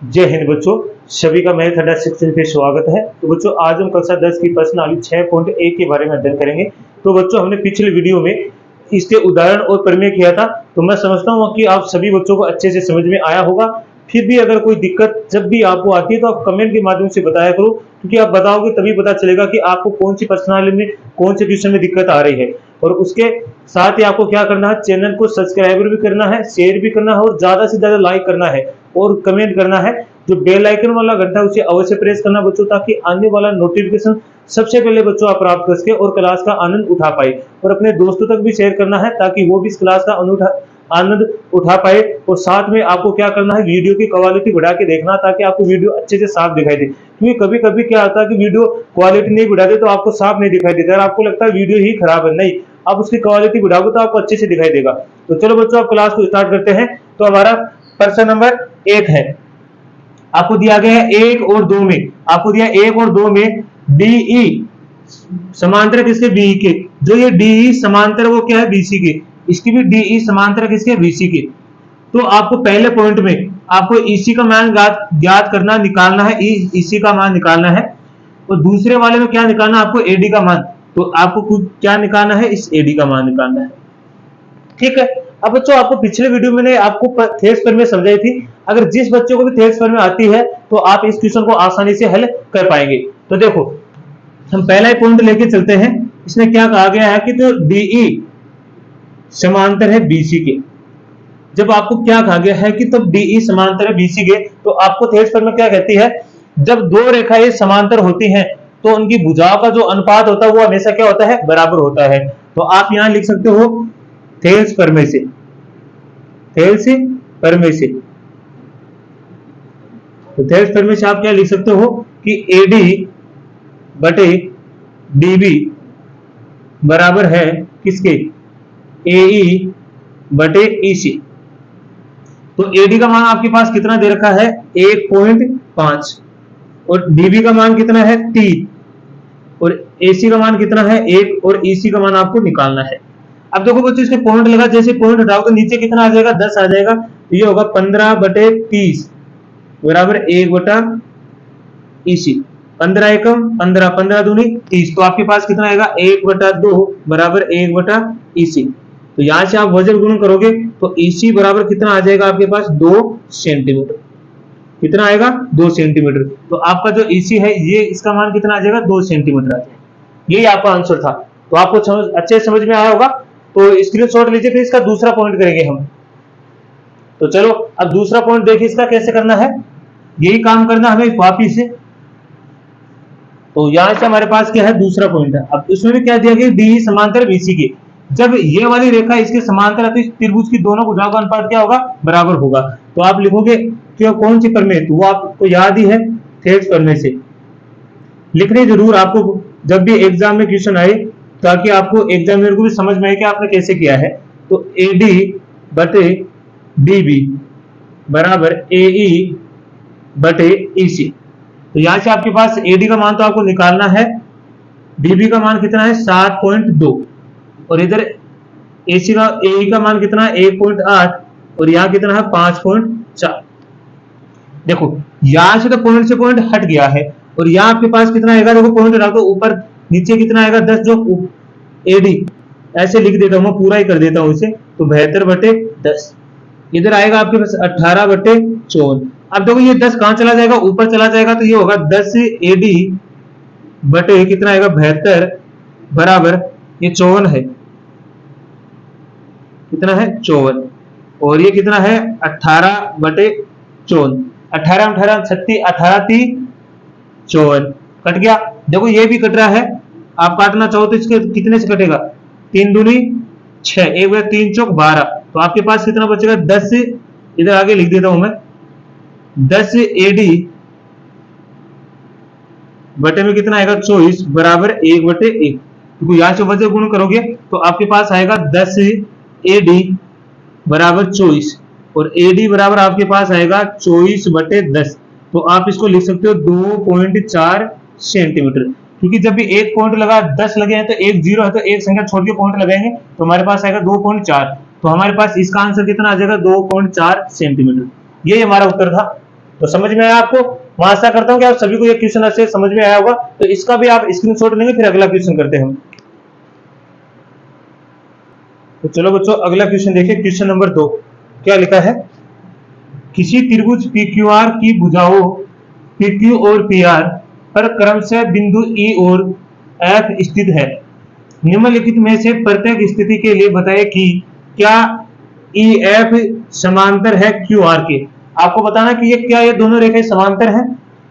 जय हिंद बच्चों, सभी का मेरे थर्ड सेक्शन पे स्वागत है। तो बच्चों आज हम कक्षा 10 की प्रश्नावली 6.1 के बारे में अध्ययन करेंगे। तो बच्चों हमने पिछले वीडियो में इसके उदाहरण और प्रमेय किया था, तो मैं समझता हूँ कि आप सभी बच्चों को अच्छे से समझ में आया होगा। फिर भी अगर कोई दिक्कत जब भी आपको आती है तो आप कमेंट के माध्यम से बताया करो, क्योंकि आप बताओगे तभी पता चलेगा कि आपको कौन सी प्रश्नावली में कौन से क्वेश्चन में दिक्कत आ रही है। और उसके साथ ही आपको क्या करना है, चैनल को सब्सक्राइब भी करना है, शेयर भी करना है और ज्यादा से ज्यादा लाइक करना है और कमेंट करना है। जो बेल आइकन वाला घंटा उसे अवश्य प्रेस करना बच्चों, ताकि आने वाला नोटिफिकेशन सबसे पहले बच्चों आप प्राप्त कर सके और क्लास का आनंद उठा पाए। और अपने दोस्तों तक भी शेयर करना है ताकि वो भी इस क्लास का आनंद उठा पाए। और साथ में आपको क्या करना है, वीडियो की क्वालिटी बढ़ा के देखना ताकि आपको वीडियो अच्छे से साफ दिखाई दे। क्योंकि कभी कभी क्या आता है कि वीडियो क्वालिटी नहीं बढ़ाते तो आपको साफ नहीं दिखाई देता, आपको लगता है वीडियो ही खराब है। नहीं, आप उसकी क्वालिटी बढ़ाओगे तो आपको अच्छे से दिखाई देगा। तो चलो बच्चों आप क्लास को स्टार्ट करते हैं। तो हमारा प्रश्न नंबर 1 है, आपको दिया गया है 1 और 2 में, आपको दिया 1 और 2 में डीई समांतर किसके, बीई के। जो ये डीई समांतर वो क्या है, बीसी के। इसकी भी डीई समांतर किसके, बीसी के। तो आपको पहले पॉइंट में आपको ईसी का मान ज्ञात करना, निकालना है, ईसी का मान निकालना है। और दूसरे वाले में क्या निकालना है, आपको एडी का मान। तो आपको क्या निकालना है, इस एडी का मान निकालना है। ठीक है। अब बच्चों आपको पिछले वीडियो में आपको थेस पर में समझाई थी, अगर जिस बच्चों को भी थेस पर में आती है तो आप इस क्वेश्चन को आसानी से हल कर पाएंगे। तो देखो हम पहला ही पॉइंट लेके चलते हैं। इसमें क्या कहा गया है कि जो डीई समांतर है बीसी के। जब आपको क्या कहा गया है कि तब डीई समांतर है बीसी के, तो आपको थेस पर में क्या कहती है, जब दो रेखाएं समांतर होती हैं तो उनकी भुजाओं का जो अनुपात होता है वो हमेशा क्या होता है, बराबर होता है। तो आप यहां लिख सकते हो थेल्स प्रमेय से, थेल्स प्रमेय से। तो थेल्स प्रमेय से आप क्या लिख सकते हो कि एडी बटे डीबी बराबर है किसके, एई बटे ईसी। तो एडी का मान आपके पास कितना दे रखा है, 1.5, और डीबी का मान कितना है, 3, और एसी का मान कितना है, 1, और ईसी का मान आपको निकालना है। अब देखो बच्चों इसमें पॉइंट लगा, जैसे पॉइंट हटाओ तो नीचे कितना आ जाएगा, 10 आ जाएगा। तो ये होगा 15/30 बराबर 1/ईसी। 15 एकम 15, 15 दूनी 30। तो आपके पास कितना आएगा, 1/2 बराबर 1/ईसी। तो यहां से आप वजन गुण करोगे तो ईसी बराबर कितना आ जाएगा आपके पास, 2 सेंटीमीटर। कितना आएगा, 2 सेंटीमीटर। तो आपका जो ईसी है ये इसका मान कितना आ जाएगा, 2 सेंटीमीटर आ जाएगा। यही आपका आंसर था। तो आपको अच्छे समझ में आया होगा। तो स्क्रीनशॉट लीजिए, फिर इसका दूसरा पॉइंट करेंगे हम। तो चलो अब दूसरा पॉइंट देखिए इसका कैसे करना है, यही काम करना हमें वापिस से। तो यहां से हमारे पास क्या है, दूसरा पॉइंट है। अब इसमें भी क्या दिया गया, डी समांतर बीसी के। जब ये वाली रेखा इसके समांतर है तो इस त्रिभुज की दोनों भुजाओं का अनुपात क्या होगा, बराबर होगा। तो आप लिखोगे क्यों, कौन सी प्रमेय, तो वो आपको याद ही है, थेल्स प्रमेय से। लिखने जरूर आपको जब भी एग्जाम में क्वेश्चन आए, ताकि आपको एग्जामिनर को भी समझ में आए कि आपने कैसे किया है। तो एडी बटे डीबी बराबर एई बटे ईसी। तो यहां से आपके पास एडी का मान तो आपको निकालना है, डीबी का मान कितना है, 7.2, और इधर एसी का, एई का मान कितना है, 1.8, और यहाँ कितना है, 5.4। देखो यहां से तो पॉइंट से पॉइंट हट गया है, और यहाँ आपके पास कितना आएगा, देखो पॉइंट रखो ऊपर नीचे कितना आएगा, 10, जो एडी ऐसे लिख देता हूं मैं, पूरा ही कर देता हूं इसे। तो 72/10 इधर आएगा आपके पास 18/54। अब देखो ये 10 कहां चला जाएगा, ऊपर चला जाएगा। तो ये होगा 10 एडी बटे कितना आएगा, 72 बराबर ये 54 है, कितना है, 54। और ये कितना है, 18/54। 18 18 36, 18 3 54, कट गया। देखो ये भी कट रहा है, आप काटना चाहो तो इसके कितने से कटेगा, 3 दूनी 6, 1 बटे 3 चौक 12। तो आपके पास कितना बचेगा, 10, इधर आगे लिख देता हूं मैं, 10 एडी बटे में कितना आएगा, 24 बराबर 1/1। तो यहां से वजन गुण करोगे तो आपके पास आएगा 10 एडी बराबर 24, और एडी बराबर आपके पास आएगा 24/10। तो आप इसको लिख सकते हो 2.4 सेंटीमीटर। क्योंकि जब भी एक पॉइंट लगा, 10 लगे हैं तो एक जीरो है, तो एक संख्या छोड़ के पॉइंट लगाएंगे तो हमारे पास आएगा 2.4। तो हमारे पास इसका आंसर कितना आ जाएगा, 2.4 सेंटीमीटर। ये हमारा उत्तर था। तो समझ में आया आपको? मैं आशा करता हूं कि आप सभी को ये क्वेश्चन अच्छे से समझ में आया होगा। तो इसका भी आप स्क्रीनशॉट लेंगे, फिर अगला क्वेश्चन करते हैं हम। तो चलो बच्चों अगला क्वेश्चन देखिए, क्वेश्चन नंबर 2 क्या लिखा है। किसी त्रिभुज PQR की भुजाओं PQ और PR पर क्रमशः बिंदु E और F स्थित है। निम्नलिखित में से प्रत्येक स्थिति के लिए बताएं कि क्या EF समांतर है QR के। आपको बताना कि ये दोनों रेखाएं समांतर हैं,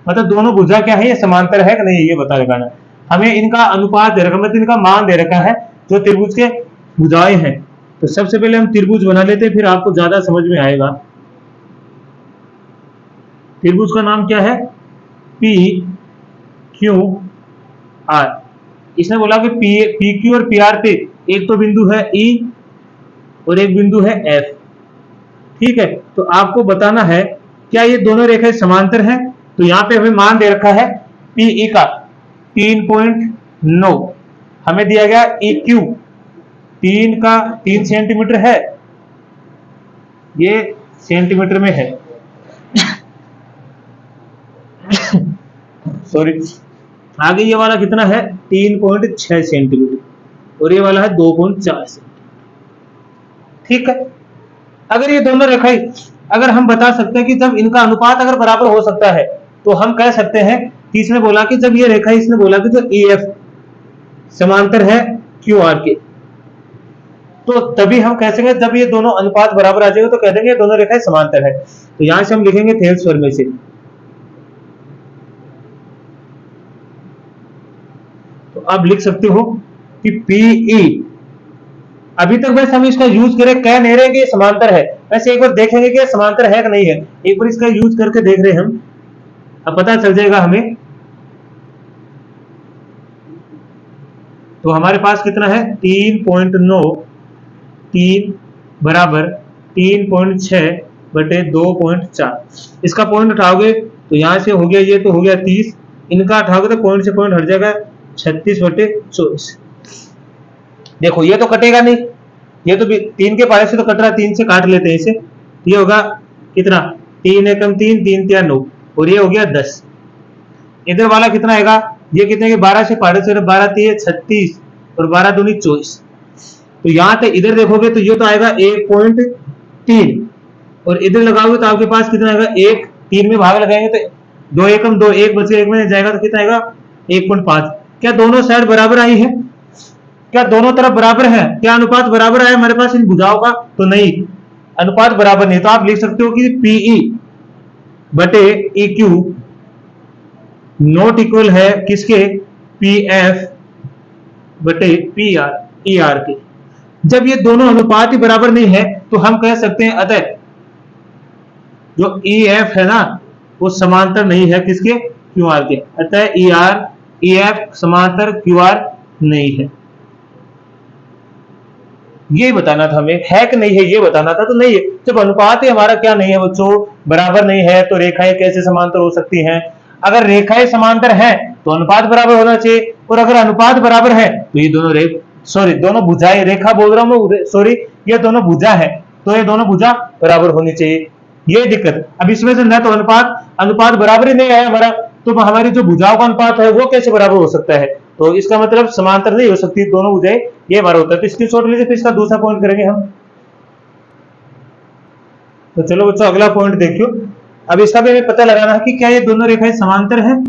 मतलब दोनों भुजा क्या है, ये समांतर है कि नहीं, ये बता लगाना। हमें इनका अनुपात दे रखा, मतलब इनका मान दे रखा है जो त्रिभुज के भुजाएं हैं। तो सबसे पहले हम त्रिभुज बना लेते हैं, फिर आपको ज्यादा समझ में आएगा। त्रिभुज का नाम क्या है? PQR। इसने बोला कि PQ और PR पे एक तो बिंदु है E और एक बिंदु है F। ठीक है, तो आपको बताना है क्या ये दोनों रेखाएं समांतर हैं। तो यहाँ पे हमें मान दे रखा है PE का 3.9, हमें दिया गया EQ 3 सेंटीमीटर है, ये सेंटीमीटर में है सॉरी। आगे ये वाला कितना है? 3.6 सेंटीमीटर और ये वाला है 2.4 सेंटीमीटर। ठीक है, अगर ये दोनों रेखाएं, अगर हम बता सकते हैं कि जब इनका अनुपात अगर बराबर हो सकता है तो हम कह सकते हैं कि इसने बोला कि जब ये रेखा, इसने बोला कि जो EF समांतर है QR के, तो तभी हम कह सकेंगे जब ये दोनों अनुपात बराबर आ जाएगा तो कह देंगे ये दोनों रेखाएं समांतर है। तो यहां से हम लिखेंगे थेल्स फॉर्मूले से। तो आप लिख सकते हो कि PE, अभी तक वैसे हम इसका यूज करें, कह नहीं रहे कि ये समांतर है, वैसे एक बार देखेंगे कि समांतर है कि नहीं है, एक बार इसका यूज करके देख रहे हैं हम, अब पता चल जाएगा हमें। तो हमारे पास कितना है? 3.9, 3 बराबर 3.6 बटे 2.4। इसका पॉइंट उठाओगे तो यहां से हो गया, ये तो हो गया 30, इनका उठाओगे तो पॉइंट से पॉइंट हट जाएगा 36 बटे 24। देखो ये तो कटेगा नहीं, ये तो 3 के पारे से तो कट रहा है, 3 से काट लेते हैं इसे। ये होगा कितना? 3 एकम 3, 3 तिया 9 और ये हो गया 10। इधर वाला कितना आएगा? ये कितने के 12 से पारे से 12 तिया 36 और 12 दूनी 24। तो यहां तक इधर देखोगे तो ये तो आएगा 1.3 और इधर लगाओगे तो आपके पास कितना आएगा? 1, 3 में भाग लगाएंगे तो 2 एकम 2, 1 बचे 1 में जाएगा तो कितना आएगा? 1.5। क्या दोनों साइड बराबर आई है? क्या दोनों तरफ बराबर है? क्या अनुपात बराबर आया हमारे पास इन भुजाओं का? तो नहीं, अनुपात बराबर नहीं। तो आप लिख सकते हो कि PE बटे EQ नॉट इक्वल है किसके? PF बटे ER के। जब ये दोनों अनुपात ही बराबर नहीं है तो हम कह सकते हैं अतः जो EF है ना वो समांतर नहीं है किसके? QR के। अतः EF समांतर QR नहीं है। ये बताना था हमें, है कि नहीं है ये बताना था। तो नहीं है, जब अनुपात ही हमारा क्या नहीं है बच्चों? बराबर नहीं है, तो रेखाएं कैसे समांतर हो सकती हैं? अगर रेखाएं समांतर हैं तो अनुपात बराबर होना चाहिए, और अगर अनुपात बराबर है तो ये दोनों भुजाएं, रेखा बोल रहा हूं मैं, सॉरी, ये दोनों भुजा है तो ये दोनों भुजा बराबर होनी चाहिए। ये दिक्कत अब इसमें से न तो अनुपात बराबर ही नहीं है हमारा, तो हमारी जो भुजाओं का अनुपात है वो कैसे बराबर हो सकता है? तो इसका मतलब समांतर नहीं हो सकती दोनों भुजाएं, ये हमारा होता है। तो इसकी शॉर्ट लीजिए, फिर इसका दूसरा पॉइंट करेंगे हम। तो चलो बच्चों अगला पॉइंट देखियो। अब इसका भी हमें पता लगाना है कि क्या ये दोनों रेखाएं समांतर हैं।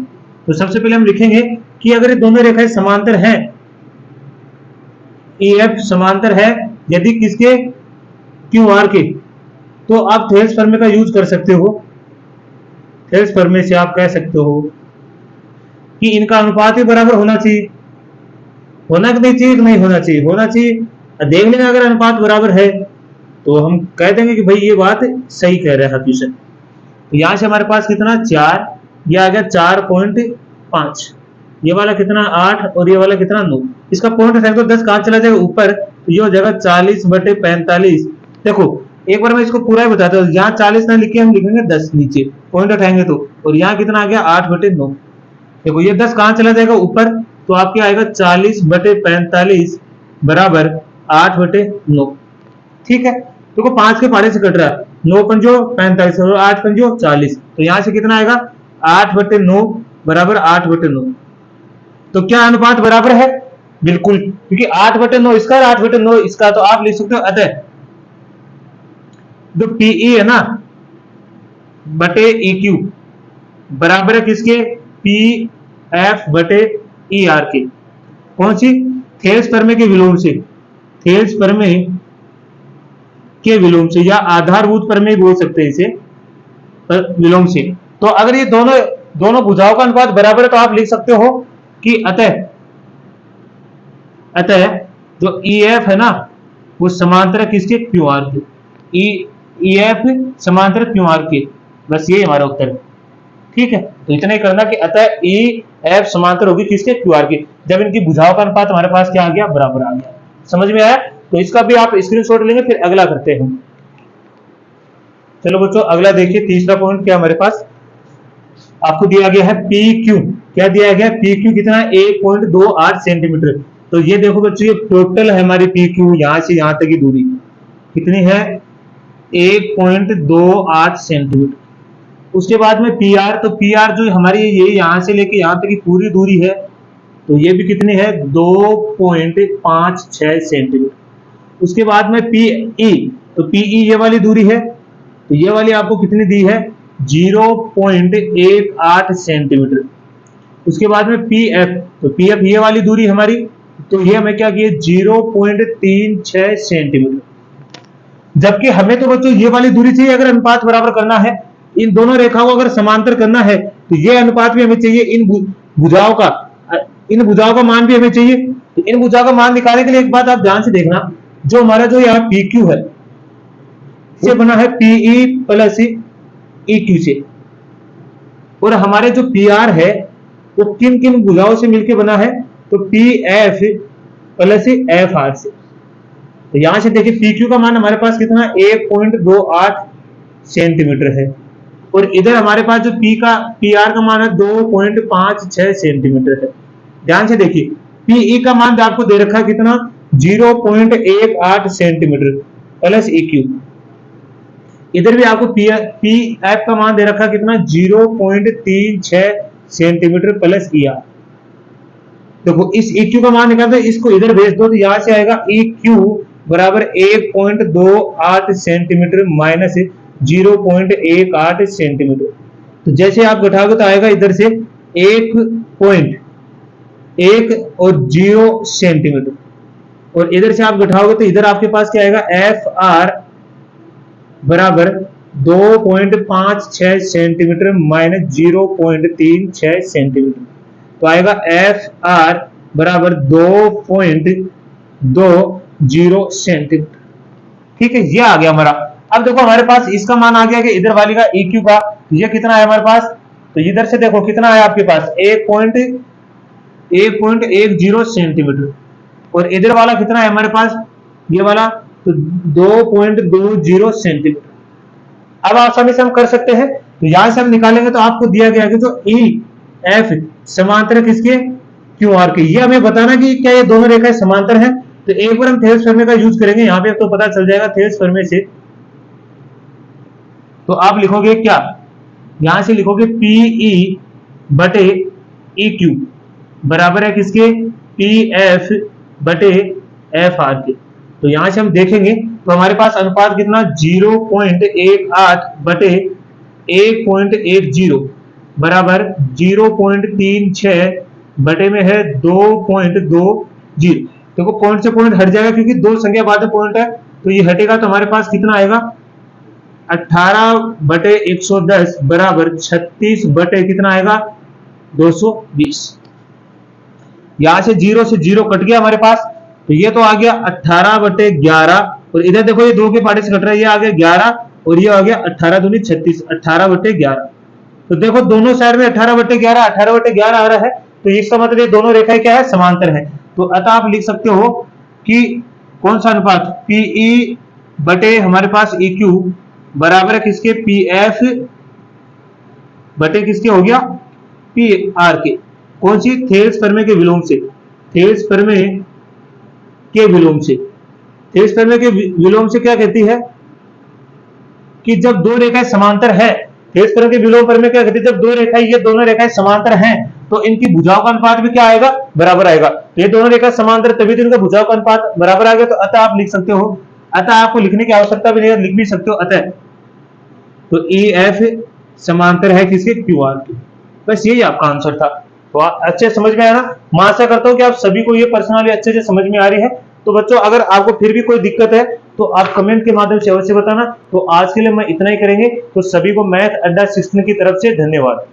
तो सबसे पहले हम लिखेंगे कि अगर ये दोनों रेखाएं समांतर हैं, EF समांतर है यदि किसके? QR के, तो आप थेल्स फॉर्मूले का यूज कर सकते हो। थेल्स फॉर्मूले से आप कह सकते हो कि इनका अनुपात ही बराबर होना चाहिए। होना कि नहीं चाहिए? कि नहीं होना चाहिए? होना चाहिए। देख लेंगे अगर अनुपात बराबर है तो हम कह देंगे कि भाई ये बात सही कह रहा है क्वेश्चन। तो यहां से हमारे पास कितना? 4, ये आ गया 4.5, ये वाला कितना? 8 और ये वाला कितना? 9। इसका पॉइंट उठाएंगे तो 10 कहां चला जाएगा? ऊपर। तो ये हो जाएगा 40 बटे 45। देखो एक बार मैं इसको पूरा ही बताता हूँ। यहाँ 40 ना लिखे, हम लिखेंगे 10 नीचे, पॉइंट उठाएंगे तो। और यहाँ कितना आ गया? 8 बटे 9। देखो ये 10 कहां चला जाएगा? ऊपर। तो आपके आएगा 40 बटे 45 बराबर 8 बटे 9। ठीक है, देखो 5 के पारे से कट रहा है, 9 पंजो 45 और 8 पंजो 40। तो यहां से कितना आएगा 8/9 बराबर 8/9। तो क्या अनुपात बराबर है? बिल्कुल, क्योंकि 8/9 इसका और 8/9 इसका। तो आप लिख सकते हो अतः जो पीई है ना बटे EQ बराबर है किसके? PF बटे ER के। कौन सी? थेल्स प्रमेय के विलोम से, थेल्स प्रमेय के विलोम से, या आधारभूत प्रमेय बोल सकते हैं इसे, विलोम से। तो अगर ये दोनों भुजाओं का अनुपात बराबर है तो आप लिख सकते हो कि अतः जो EF है ना वो समांतर किसके? QR के। EF समांतर QR के। बस ये हमारा उत्तर है। ठीक है, तो इतना ही करना कि अतः EF समांतर होगी किसके? QR के। जब इनकी भुजाओं का अनुपात हमारे पास क्या आ गया? बराबर आ गया। समझ में आया? तो इसका भी आप स्क्रीनशॉट लेंगे, फिर अगला करते हैं। चलो बच्चों अगला देखिए, तीसरा पॉइंट क्या हमारे पास आपको दिया गया है PQ। क्या दिया गया? PQ कितना? 1.28 सेंटीमीटर। तो ये देखो बच्चों, ये टोटल है हमारी PQ, यहां से यहां तक की दूरी कितनी है? 1.28 सेंटीमीटर। उसके बाद में PR, तो PR जो हमारी ये यहां से लेके यहां तक की पूरी दूरी है, तो ये भी कितनी है? 2.56 सेंटीमीटर। उसके बाद में PE, तो PE ये वाली दूरी है, तो ये वाली आपको कितनी दी है? 0.18 सेंटीमीटर। उसके बाद में PF, तो PF ये वाली दूरी हमारी, तो ये हमें क्या किए? 0.36 सेंटीमीटर। जबकि हमें तो बच्चों ये वाली दूरी चाहिए अगर अनुपात बराबर करना है, इन दोनों रेखाओं को अगर समांतर करना है तो ये अनुपात भी हमें चाहिए, इन भुजाओं का मान भी हमें चाहिए। तो इन भुजाओं का मान निकालने के लिए एक बात आप ध्यान से देखना, जो हमारा जो यहाँ PQ है से बना है PE प्लस EQ से, और हमारे जो PR है वो किन किन भुजाओं से मिलकर बना है? तो PF प्लस FR से। तो यहां से देखिए PQ का मान हमारे पास कितना? 1.28 सेंटीमीटर है, और इधर हमारे पास जो PR का मान है 2.56 सेंटीमीटर है। ध्यान से देखिए, PE का मान आपको दे रखा है कितना? 0.18 सेंटीमीटर प्लस EQ। इधर भी आपको PF का मान दे रखा है कितना? 0.36 सेंटीमीटर प्लस ER। देखो इस EQ का मान निकालते हैं, इसको इधर भेज दो, तो यहां से आएगा EQ बराबर 1.28 सेंटीमीटर माइनस 0.18 सेंटीमीटर। तो जैसे आप घटाओगे तो आएगा इधर से 1.1 और 0 सेंटीमीटर, और इधर से आप घटाओगे तो इधर आपके पास क्या आएगा? FR बराबर 2.56 सेंटीमीटर माइनस 0.36 सेंटीमीटर। तो आएगा FR बराबर 2.20 सेंटीमीटर। ठीक है, ये आ गया हमारा। अब देखो हमारे पास इसका मान आ गया कि इधर वाली का EQ का, ये कितना है हमारे पास? तो इधर से देखो कितना है आपके पास? 1.10 सेंटीमीटर, और इधर वाला कितना है हमारे पास? ये वाला तो 2.20 सेंटीमीटर। अब आसानी से हम कर सकते हैं, तो यहां से हम निकालेंगे तो आपको दिया गया कि जो EF समांतर किसके? QR के। ये हमें बताना कि क्या ये दोनों रेखाएं समांतर हैं। तो एक बार हम थेल्स प्रमेय का यूज करेंगे, यहां पे तो पता चल जाएगा थेल्स प्रमेय से। तो आप लिखोगे क्या? यहां से लिखोगे PE बटे EQ बराबर है किसके? PF बटे FR के। तो यहां से हम देखेंगे तो हमारे पास अनुपात कितना? 0.18 बटे 1.10 बराबर 0.36 बटे में है 2.20। देखो पॉइंट से पॉइंट हट जाएगा क्योंकि दो संख्या बाद में पॉइंट है, तो ये हटेगा, तो हमारे पास कितना आएगा? 18 बटे 110 बराबर 36 बटे कितना आएगा? 220। यहां से 0 कट गया हमारे पास, तो ये तो आ गया 18 बटे 11, और इधर देखो ये 2 के पार्टे से कट रहा है, ये आ गया 11 और ये आ गया 18 दूनी 36, 18 बटे 11। तो देखो दोनों साइड में 18 बटे 11 18 बटे 11 आ रहा है, तो इसका मतलब ये दोनों रेखाएं क्या है? समांतर है। तो अतः आप लिख सकते हो कि कौन सा अनुपात? PE बटे हमारे पास EQ बराबर है किसके? PF बटे किसके हो गया? PR के। कौन सी? थेल्स प्रमेय के विलोम से, थेल्स प्रमेय के विलोम से। थेल्स प्रमेय के विलोम से क्या कहती है कि जब दो रेखाएं समांतर है, तो इस तरह के विलोम प्रमेय क्या कहते हैं, जब दो रेखाएं, ये दोनों रेखाएं समांतर हैं तो इनकी भुजाओं का अनुपात भी क्या आएगा, बराबर आएगा। तो ये दोनों रेखा समांतर तभी तो इनका भुजाओं का अनुपात बराबर आ गया। तो अतः आप लिख सकते हो, अतः आपको लिखने की आवश्यकता भी नहीं है, लिख भी सकते हो अतः। तो ए एफ समांतर है किसके, क्यू आर के। बस यही आपका आंसर था। तो अच्छे समझ में आया ना। मैं आशा करता हूं कि आप सभी को ये प्रश्नावली अच्छे से समझ में आ रही है। तो बच्चों अगर आपको फिर भी कोई दिक्कत है तो आप कमेंट के माध्यम से अवश्य बताना। तो आज के लिए मैं इतना ही करेंगे। तो सभी को मैथ अड्डा 16 की तरफ से धन्यवाद।